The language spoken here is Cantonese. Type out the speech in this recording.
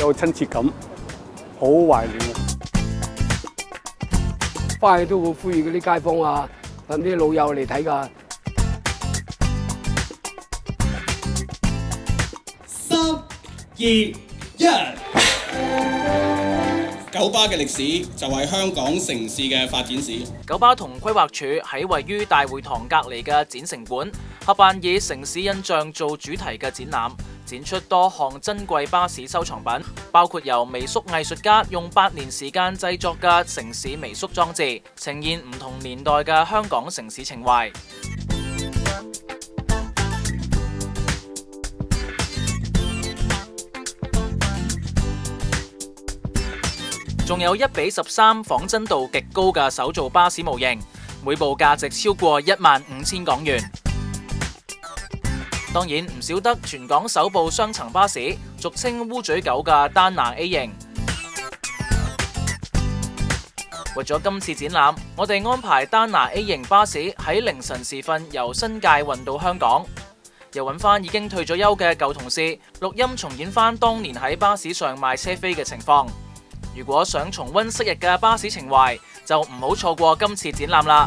有親切感，好懷念啊！翻去都會呼籲嗰啲街坊啊，揾啲老友嚟睇㗎。3、2、1，九巴嘅歷史就係香港城市嘅發展史。九巴同規劃署喺位於大會堂隔離嘅展城館合辦以城市印象做主題嘅展覽，展出多項珍貴巴士收藏品，包括由微縮藝術家用8年時間製作嘅城市微縮裝置，呈現唔同年代嘅香港城市情懷。仲有1:13仿真度極高嘅手造巴士模型，每部價值超過15000港元。當然唔少得全港首部雙層巴士，俗稱烏嘴狗嘅丹拿 A 型。為咗今次展覽，我哋安排丹拿 A 型巴士喺凌晨時分由新界運到香港，又揾翻已經退咗休嘅舊同事錄音重演翻當年喺巴士上賣車飛嘅情況。如果想重溫昔日嘅巴士情懷，就唔好錯過今次展覽啦！